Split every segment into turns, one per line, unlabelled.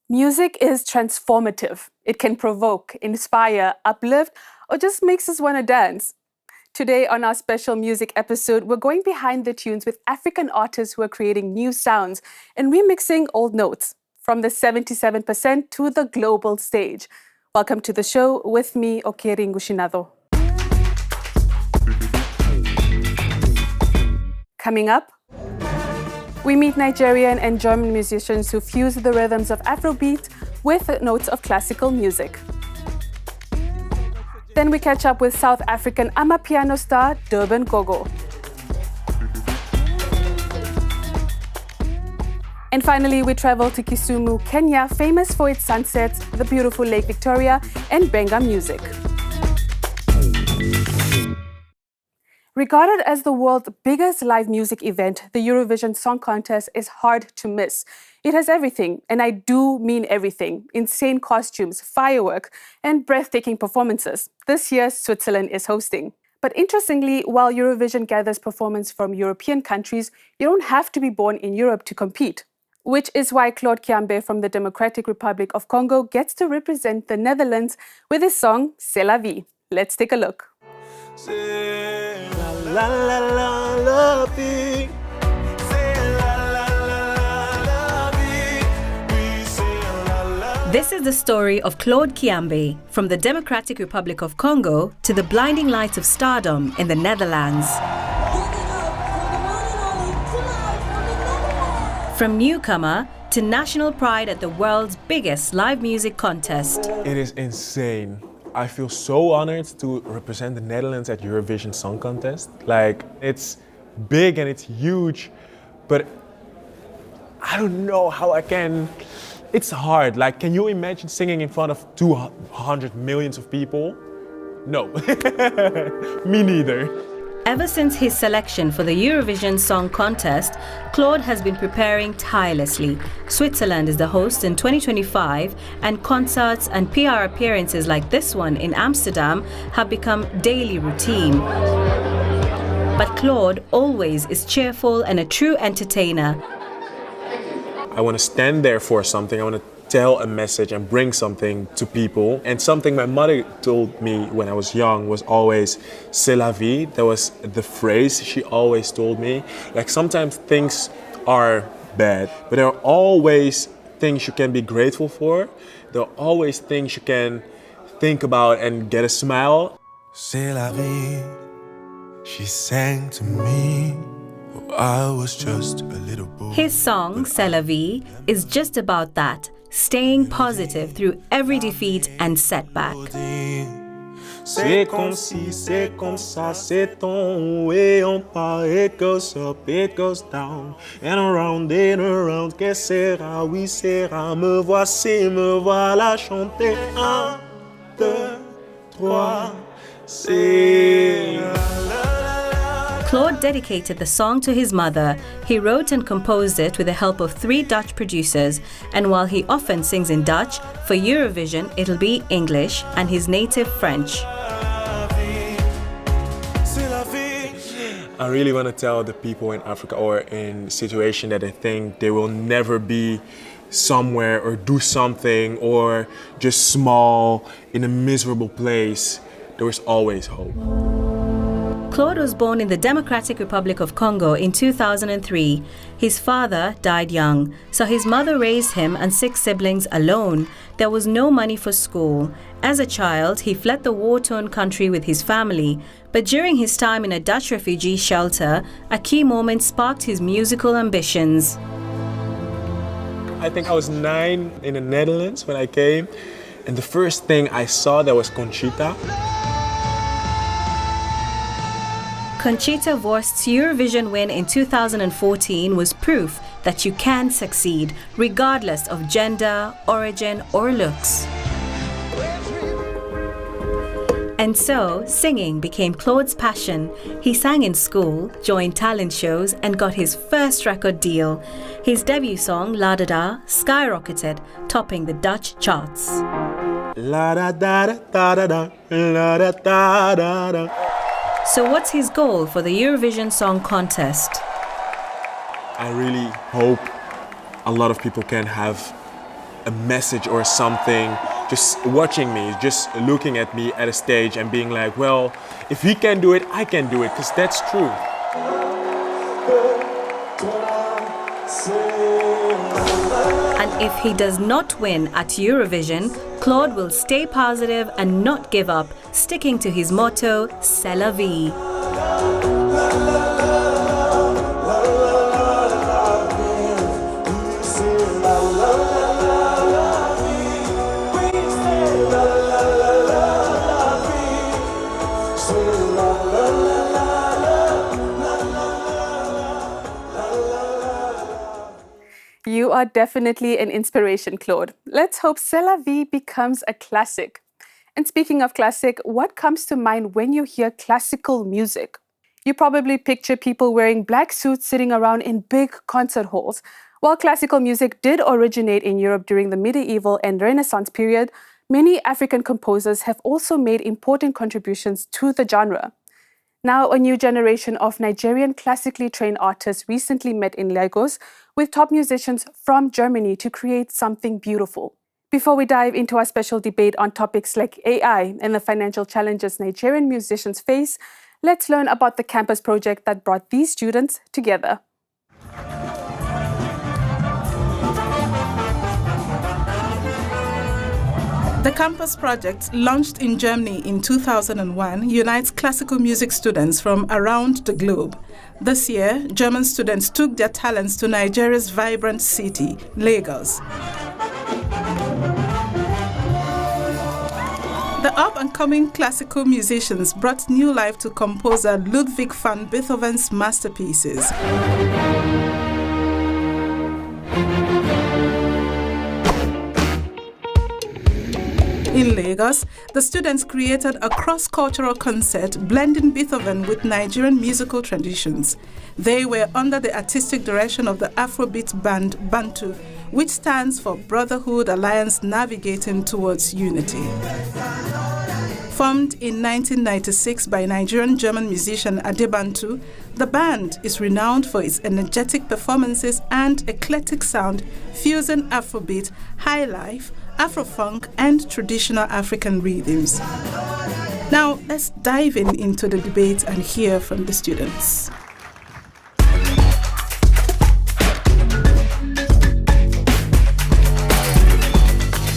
Music is transformative. It can provoke, inspire, uplift, or just makes us want to dance. Today, on our special music episode, we're going behind the tunes with African artists who are creating new sounds and remixing old notes, from the 77% to the global stage. Welcome to the show. With me, Okeri Ngushinado. Coming up, we meet Nigerian and German musicians who fuse the rhythms of afrobeat with notes of classical music. Then we catch up with South African Amapiano star Durban Gogo. And finally, we travel to Kisumu, Kenya, famous for its sunsets, the beautiful Lake Victoria, and Benga music. Regarded as the world's biggest live music event, the Eurovision Song Contest is hard to miss. It has everything, and I do mean everything: insane costumes, fireworks, and breathtaking performances. This year, Switzerland is hosting. But interestingly, while Eurovision gathers performance from European countries, you don't have to be born in Europe to compete. Which is why Claude Kiambe from the Democratic Republic of Congo gets to represent the Netherlands with his song C'est la vie. Let's take a look.
This is the story of Claude Kiambe, from the Democratic Republic of Congo to the blinding lights of stardom in the Netherlands. From newcomer to national pride at the world's biggest live music contest.
It is insane. I feel so honored to represent the Netherlands at Eurovision Song Contest. It's big and it's huge, but I don't know how I can. It's hard. Can you imagine singing in front of 200 millions of people? No, me neither.
Ever since his selection for the Eurovision Song Contest, Claude has been preparing tirelessly. Switzerland is the host in 2025, and concerts and PR appearances like this one in Amsterdam have become daily routine. But Claude always is cheerful and a true entertainer.
I want to stand there for something. I want to tell a message and bring something to people. And something my mother told me when I was young was always C'est la vie. That was the phrase she always told me. Sometimes things are bad, but there are always things you can be grateful for. There are always things you can think about and get a smile.
C'est la vie, she sang to me. I was just a little boy.
His song, C'est la vie, is just about that. Staying positive through every defeat and setback.
C'est comme si, c'est comme ça, c'est ton way on part, it goes up, it goes down, and around, que sera, oui sera, me voici, me voilà chanter, 1, 2, 3, c'est...
Claude dedicated the song to his mother. He wrote and composed it with the help of 3 Dutch producers, and while he often sings in Dutch, for Eurovision it'll be English and his native French.
I really want to tell the people in Africa or in a situation that they think they will never be somewhere or do something or just small in a miserable place. There is always hope.
Claude was born in the Democratic Republic of Congo in 2003. His father died young, so his mother raised him and 6 siblings alone. There was no money for school. As a child, he fled the war-torn country with his family. But during his time in a Dutch refugee shelter, a key moment sparked his musical ambitions.
I think I was 9 in the Netherlands when I came, and the first thing I saw there was Conchita.
Conchita Wurst's Eurovision win in 2014 was proof that you can succeed, regardless of gender, origin, or looks. And so, singing became Claude's passion. He sang in school, joined talent shows, and got his first record deal. His debut song, La Da Da, skyrocketed, topping the Dutch charts.
La da da da da da, la da da da da.
So what's his goal for the Eurovision Song Contest?
I really hope a lot of people can have a message or something, just watching me, just looking at me at a stage and being like, well, if he can do it, I can do it, because that's true.
And if he does not win at Eurovision, Claude will stay positive and not give up, sticking to his motto, C'est la vie.
You are definitely an inspiration, Claude. Let's hope C'est la vie becomes a classic. And speaking of classic, what comes to mind when you hear classical music? You probably picture people wearing black suits sitting around in big concert halls. While classical music did originate in Europe during the medieval and Renaissance period, many African composers have also made important contributions to the genre. Now, a new generation of Nigerian classically trained artists recently met in Lagos with top musicians from Germany to create something beautiful. Before we dive into our special debate on topics like AI and the financial challenges Nigerian musicians face, let's learn about the campus project that brought these students together.
The Campus Project, launched in Germany in 2001, unites classical music students from around the globe. This year, German students took their talents to Nigeria's vibrant city, Lagos. The up-and-coming classical musicians brought new life to composer Ludwig van Beethoven's masterpieces. In Lagos, the students created a cross-cultural concert blending Beethoven with Nigerian musical traditions. They were under the artistic direction of the afrobeat band Bantu, which stands for Brotherhood Alliance Navigating Towards Unity. Formed in 1996 by Nigerian German musician Adebantu, the band is renowned for its energetic performances and eclectic sound, fusing Afrobeat, highlife, Afrofunk, and traditional African rhythms. Now, let's dive into the debate and hear from the students.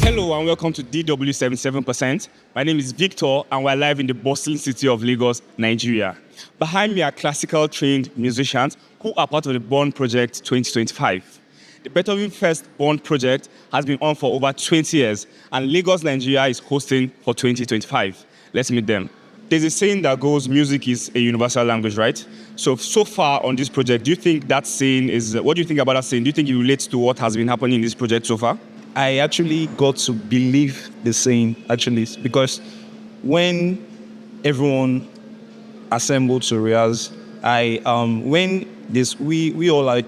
Hello and welcome to DW 77%. My name is Victor and we're live in the bustling city of Lagos, Nigeria. Behind me are classical trained musicians who are part of the Born Project 2025. The Beethoven First Born Project has been on for over 20 years and Lagos, Nigeria is hosting for 2025. Let's meet them. There's a saying that goes, music is a universal language, right? So far on this project, do you think that saying is, what do you think about that saying? Do you think it relates to what has been happening in this project so far?
I actually got to believe the saying, because when everyone assembled to rehearse, we all like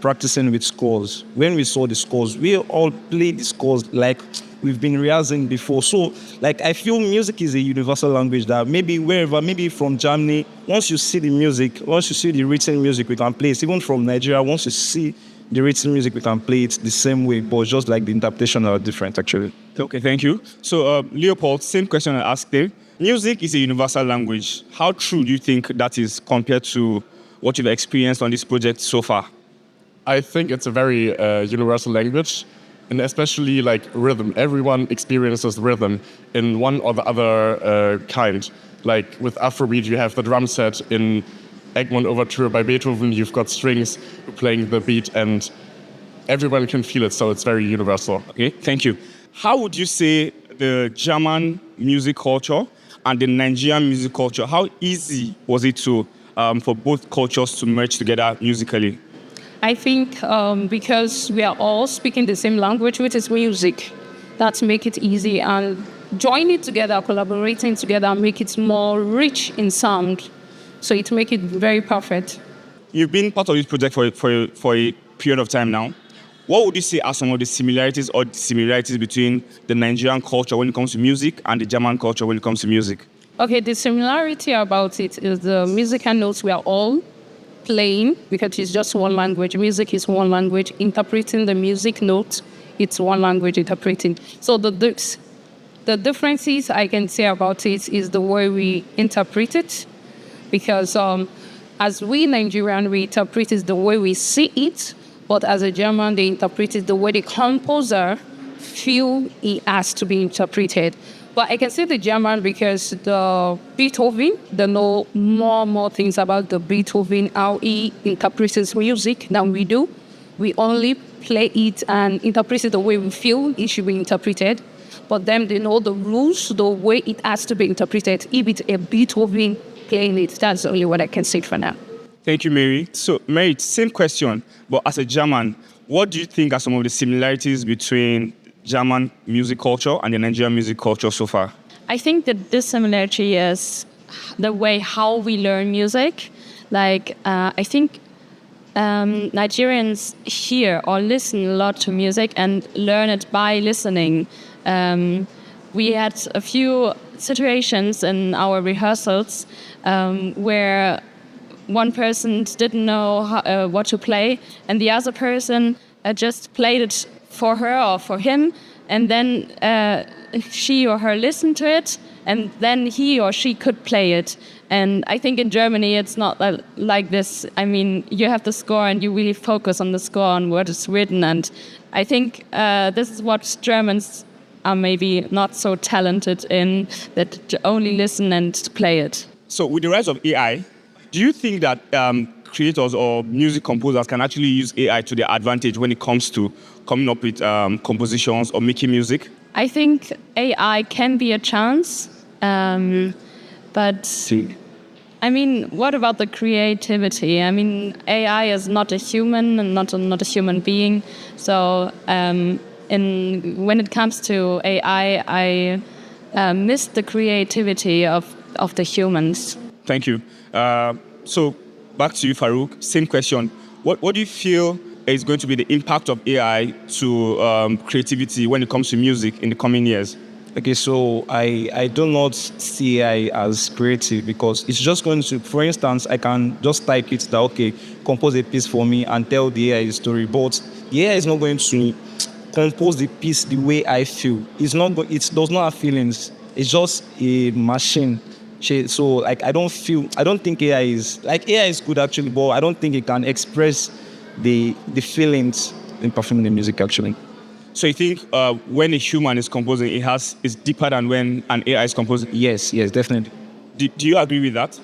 practicing with scores. When we saw the scores, we all played the scores like we've been rehearsing before. So, I feel music is a universal language that maybe wherever, maybe from Germany, once you see the music, once you see the written music, we can play it. Even from Nigeria, once you see the written music, we can play it the same way, but just like the interpretation are different, actually.
Okay, thank you. So, Leopold, same question I asked you. Music is a universal language. How true do you think that is compared to what you've experienced on this project so far?
I think it's a very universal language, and especially rhythm. Everyone experiences rhythm in one or the other kind. Like with Afrobeat, you have the drum set. In Egmont Overture by Beethoven, you've got strings playing the beat, and everyone can feel it, so it's very universal.
Okay, thank you. How would you say the German music culture and the Nigerian music culture, how easy was it to for both cultures to merge together musically?
I think because we are all speaking the same language, which is music, that make it easy, and joining together, collaborating together, make it more rich in sound. So it make it very perfect.
You've been part of this project for a period of time now. What would you say are some of the similarities or dissimilarities between the Nigerian culture when it comes to music and the German culture when it comes to music?
Okay, the similarity about it is the musical notes we are all playing, because it's just one language. Music is one language. Interpreting the music notes it's one language interpreting. So the differences I can say about it is the way we interpret it, because as we Nigerian, we interpret it the way we see it, but as a German, they interpret it the way the composer feel it has to be interpreted. But I can say the German because the Beethoven, they know more things about the Beethoven, how he interprets his music than we do. We only play it and interpret it the way we feel it should be interpreted. But them, they know the rules, the way it has to be interpreted. If it's a Beethoven playing it, that's only what I can say for now.
Thank you, Mary. So, Mary, same question, but as a German, what do you think are some of the similarities between German music culture and the Nigerian music culture so far?
I think that this similarity is the way how we learn music. Like, I think Nigerians hear or listen a lot to music and learn it by listening. We had a few situations in our rehearsals where one person didn't know what to play, and the other person just played it for her or for him, and then she or her listened to it, and then he or she could play it. And I think in Germany it's not like this. I mean, you have the score and you really focus on the score and what is written, and I think this is what Germans are maybe not so talented in, that to only listen and play it.
So with the rise of AI, do you think that creators or music composers can actually use AI to their advantage when it comes to coming up with compositions or making music?
I think AI can be a chance, but I mean, what about the creativity? I mean, AI is not a human and not a human being. So when it comes to AI, I miss the creativity of the humans.
Thank you. So back to you, Farouk. Same question. What do you feel is going to be the impact of AI to creativity when it comes to music in the coming years?
Okay, so I do not see AI as creative because it's just going to, for instance, I can just type it that, okay, compose a piece for me and tell the AI the story, but the AI is not going to compose the piece the way I feel. It does not have feelings. It's just a machine. So like I don't think AI is good actually, but I don't think it can express the feelings in performing the music actually.
So you think when a human is composing, it's deeper than when an AI is composing?
Yes, definitely.
Do you agree with that?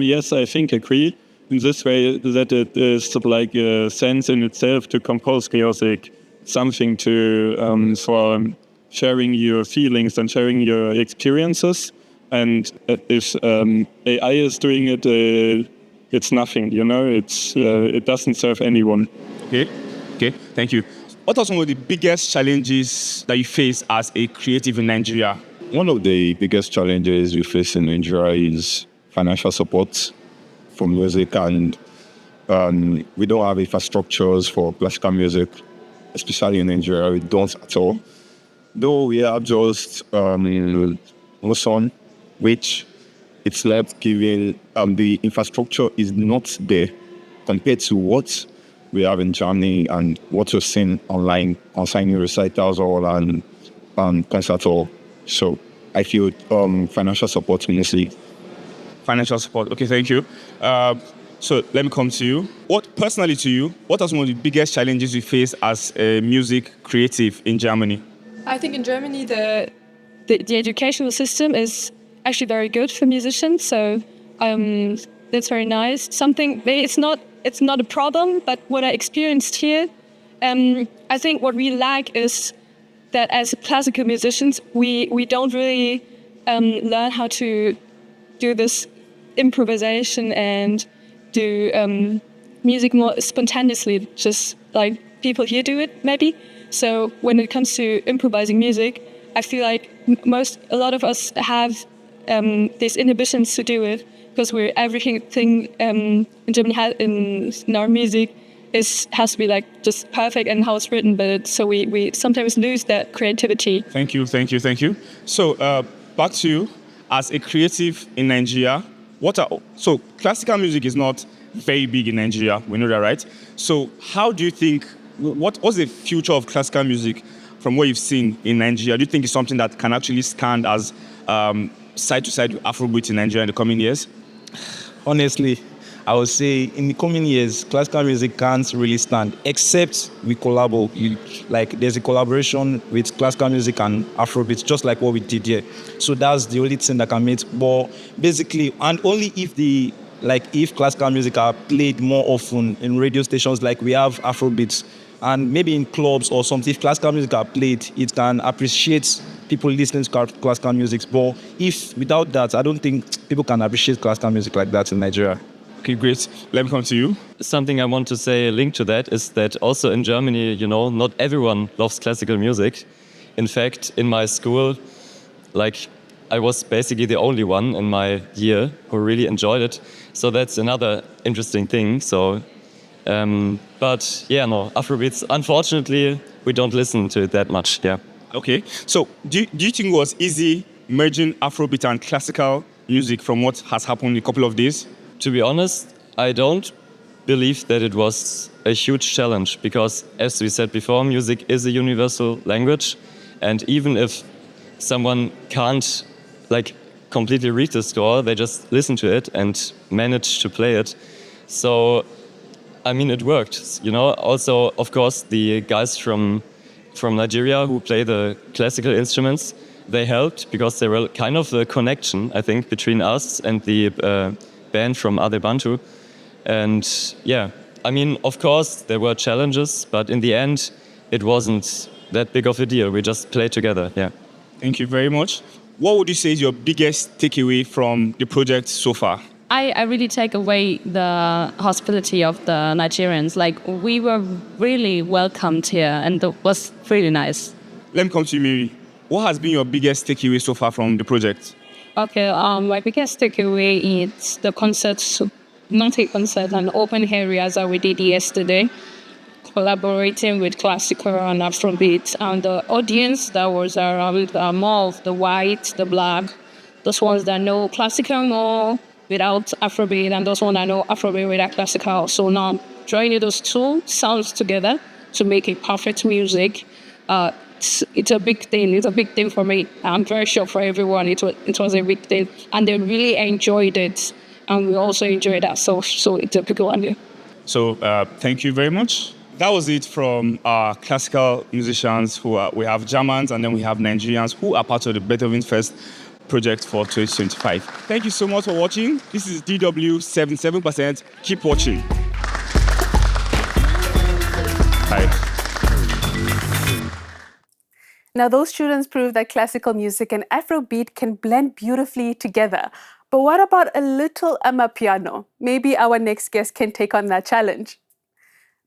Yes, I think agree. In this way, that it is like a sense in itself to compose music, something to for sharing your feelings and sharing your experiences. And if AI is doing it, it's nothing. You know, it doesn't serve anyone.
Okay. Thank you. What are some of the biggest challenges that you face as a creative in Nigeria?
One of the biggest challenges we face in Nigeria is financial support for music, and we don't have infrastructures for classical music, especially in Nigeria. We don't at all. Though we have just Muson, which it's left giving the infrastructure is not there compared to what we have in Germany and what we've seen online on signing recitals or and concert hall. So I feel financial support mostly.
Financial support. Okay, thank you. So let me come to you. What are some of the biggest challenges you face as a music creative in Germany?
I think in Germany the educational system is actually very good for musicians. So that's very nice. It's not a problem, but what I experienced here, I think what we lack is that as classical musicians, we don't really learn how to do this improvisation and do music more spontaneously, just like people here do it, maybe. So when it comes to improvising music, I feel like a lot of us have these inhibitions to do it, because everything in Germany in our music has to be like just perfect and how it's written, but so we sometimes lose that creativity.
Thank you. So back to you, as a creative in Nigeria, so classical music is not very big in Nigeria, we know that, right? So how do you think what's the future of classical music from what you've seen in Nigeria? Do you think it's something that can actually stand as side to side with Afrobeat in Nigeria in the coming years?
Honestly, I would say in the coming years, classical music can't really stand, except we collaborate. Like there's a collaboration with classical music and Afrobeat, just like what we did here. So that's the only thing that can make. But basically, and only if classical music are played more often in radio stations, like we have Afrobeats, and maybe in clubs or something. If classical music are played, it can appreciate people listening to classical music. But if without that, I don't think people can appreciate classical music like that in Nigeria.
Okay, great. Let me come to you.
Something I want to say linked to that is that also in Germany, not everyone loves classical music. In fact, in my school, I was basically the only one in my year who really enjoyed it. So that's another interesting thing. So, Afrobeats, unfortunately, we don't listen to it that much, yeah.
Okay, so do you think it was easy merging Afrobeat and classical music from what has happened in a couple of days?
To be honest, I don't believe that it was a huge challenge because, as we said before, music is a universal language. And even if someone can't completely read the score, they just listen to it and manage to play it. So, I mean, it worked, Also, of course, the guys from Nigeria who play the classical instruments, they helped because they were kind of a connection, I think, between us and the band from Adebantu. And of course, there were challenges, but in the end, it wasn't that big of a deal. We just played together, yeah.
Thank you very much. What would you say is your biggest takeaway from the project so far?
I really take away the hospitality of the Nigerians. We were really welcomed here, and it was really nice.
Let me come to you, Mary. What has been your biggest takeaway so far from the project?
Okay, my biggest takeaway is the concerts, not a concert, an open areas that we did yesterday, collaborating with classical and Afrobeat, and the audience that was around more of the white, the black, those ones that know classical more without Afrobeat, and those ones that know Afrobeat without classical. So now joining those two sounds together to make a perfect music. It's a big thing. It's a big thing for me. I'm very sure for everyone it was a big thing. And they really enjoyed it. And we also enjoyed that. So it's a big one.
So thank you very much. That was it from our classical musicians we have Germans and then we have Nigerians who are part of the Beethoven Fest project for 2025. Thank you so much for watching. This is DW 77%. Keep watching. Bye.
Now, those students prove that classical music and Afrobeat can blend beautifully together. But what about a little Amapiano? Maybe our next guest can take on that challenge.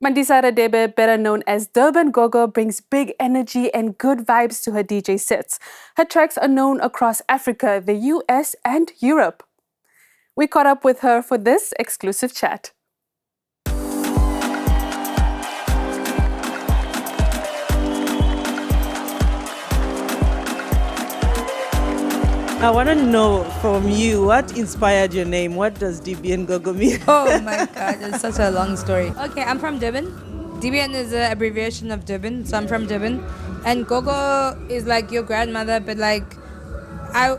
Mandisara Debe, better known as Durban Gogo, brings big energy and good vibes to her DJ sets. Her tracks are known across Africa, the US, and Europe. We caught up with her for this exclusive chat.
I want to know from you, what inspired your name? What does Durban Gogo mean?
Oh my God, it's such a long story. Okay, I'm from Durban. Durban is an abbreviation of Durban, so I'm from Durban. And Gogo is like your grandmother, but I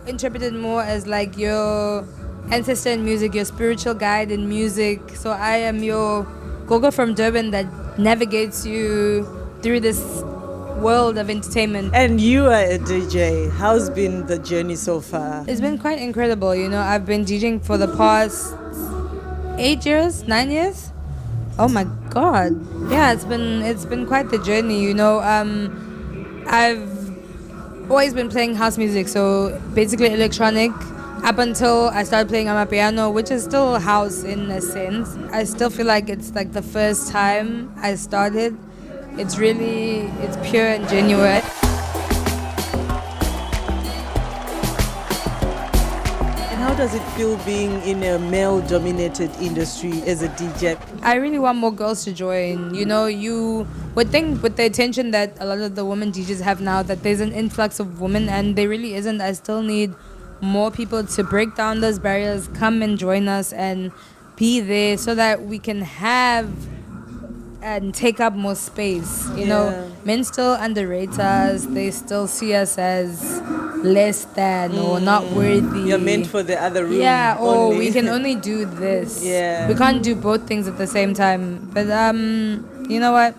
interpret it more as your ancestor in music, your spiritual guide in music. So I am your Gogo from Durban that navigates you through this world of entertainment.
And you are a DJ. How's been the journey so far?
It's been quite incredible. I've been DJing for the past 9 years. Oh my God. Yeah, it's been quite the journey. I've always been playing house music, so basically electronic, up until I started playing Amapiano, which is still house in a sense. I still feel like it's the first time I started. It's pure and genuine.
And how does it feel being in a male-dominated industry as a DJ?
I really want more girls to join. You would think with the attention that a lot of the women DJs have now that there's an influx of women, and there really isn't. I still need more people to break down those barriers, come and join us and be there so that we can have and take up more space. You know, men still underrate us. They still see us as less than or not worthy.
You're meant for the other room.
Yeah, or
only.
we can only do this.
Yeah.
We can't do both things at the same time. But you know what?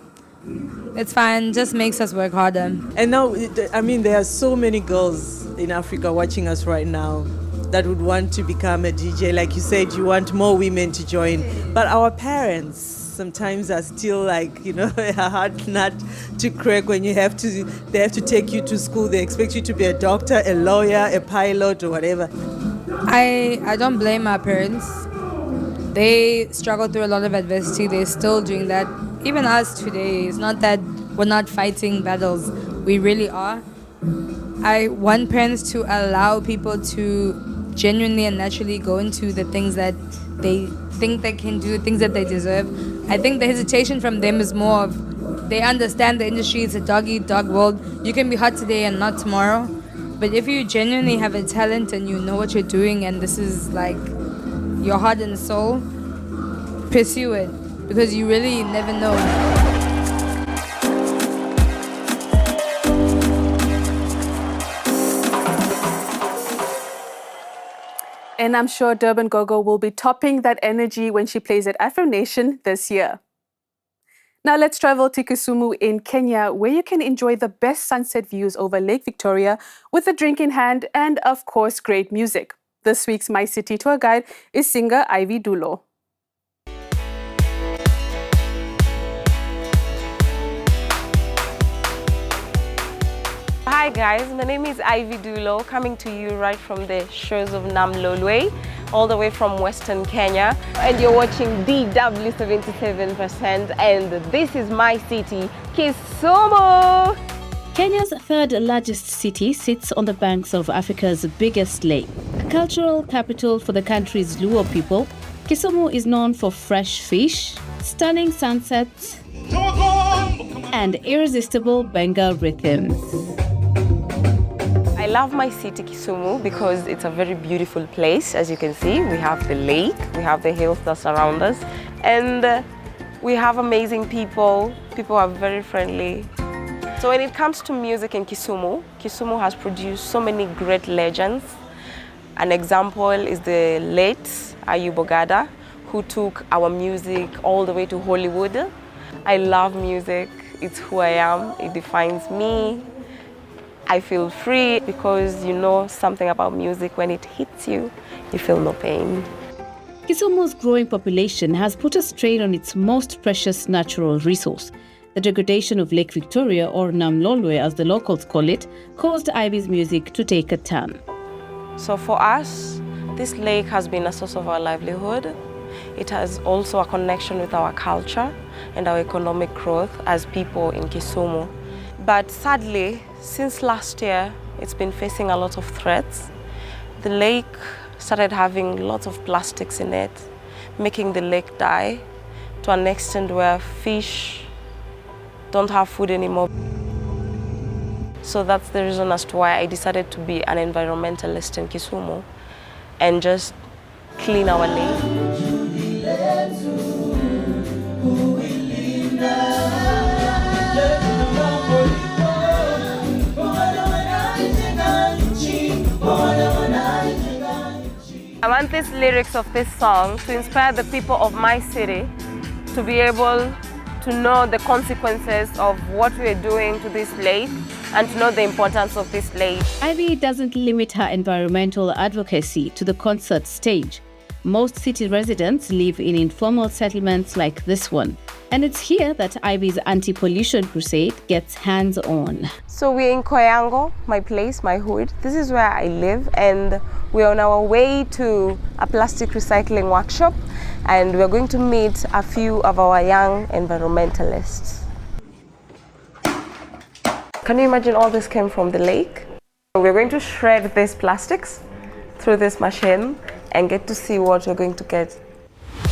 It's fine. Just makes us work harder.
And now, I mean, there are so many girls in Africa watching us right now that would want to become a DJ. Like you said, you want more women to join. But our parents sometimes are still like, you know, a hard nut to crack when they have to take you to school. They expect you to be a doctor, a lawyer, a pilot, or whatever.
I don't blame my parents. They struggle through a lot of adversity. They're still doing that. Even us today, it's not that we're not fighting battles. We really are. I want parents to allow people to genuinely and naturally go into the things that they think they can do, things that they deserve. I think the hesitation from them is more of they understand the industry is a dog-eat-dog world. You can be hot today and not tomorrow. But if you genuinely have a talent and you know what you're doing and this is like your heart and soul, pursue it because you really never know.
And I'm sure Durban Gogo will be topping that energy when she plays at Afro Nation this year. Now let's travel to Kisumu in Kenya, where you can enjoy the best sunset views over Lake Victoria with a drink in hand and, of course, great music. This week's My City tour guide is singer Ivy Dulo.
Hi guys, my name is Ivy Dulo, coming to you right from the shores of Namlolwe, all the way from Western Kenya. And you're watching DW 77%, and this is my city, Kisumu!
Kenya's third largest city sits on the banks of Africa's biggest lake. A cultural capital for the country's Luo people, Kisumu is known for fresh fish, stunning sunsets, and irresistible Benga rhythms.
I love my city, Kisumu, because it's a very beautiful place. As you can see, we have the lake, we have the hills that surround us, and we have amazing people. People are very friendly. So when it comes to music in Kisumu, Kisumu has produced so many great legends. An example is the late Ayubo Gada, who took our music all the way to Hollywood. I love music. It's who I am. It defines me. I feel free because you know something about music. When it hits you, you feel no pain.
Kisumu's growing population has put a strain on its most precious natural resource. The degradation of Lake Victoria, or Namlolwe as the locals call it, caused Ivy's music to take a turn.
So for us, this lake has been a source of our livelihood. It has also a connection with our culture and our economic growth as people in Kisumu. But sadly, since last year, it's been facing a lot of threats. The lake started having lots of plastics in it, making the lake die to an extent where fish don't have food anymore. So that's the reason as to why I decided to be an environmentalist in Kisumu and just clean our lake. I want these lyrics of this song to inspire the people of my city to be able to know the consequences of what we are doing to this lake and to know the importance of this lake.
Ivy doesn't limit her environmental advocacy to the concert stage. Most city residents live in informal settlements like this one. And it's here that Ivy's anti-pollution crusade gets hands-on.
So we're in Koyango, my place, my hood. This is where I live, and we're on our way to a plastic recycling workshop, and we're going to meet a few of our young environmentalists. Can you imagine all this came from the lake? We're going to shred these plastics through this machine and get to see what we're going to get.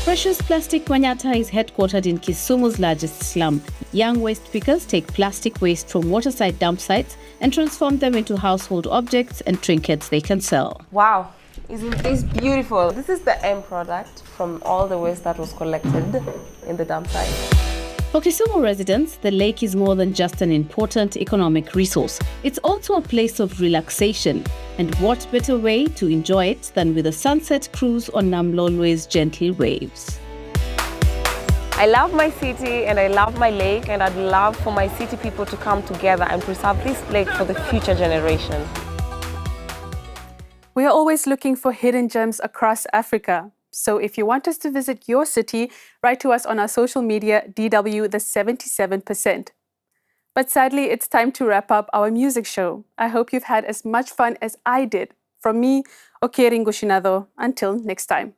Precious Plastic Manyata is headquartered in Kisumu's largest slum. Young waste pickers take plastic waste from waterside dump sites and transform them into household objects and trinkets they can sell.
Wow, isn't this beautiful? This is the end product from all the waste that was collected in the dump site.
For Kisumu residents, the lake is more than just an important economic resource. It's also a place of relaxation. And what better way to enjoy it than with a sunset cruise on Namlolwe's gentle waves?
I love my city and I love my lake, and I'd love for my city people to come together and preserve this lake for the future generations.
We are always looking for hidden gems across Africa. So if you want us to visit your city, write to us on our social media, DW the 77%. But sadly, it's time to wrap up our music show. I hope you've had as much fun as I did. From me, Okeringo Shinado. Until next time.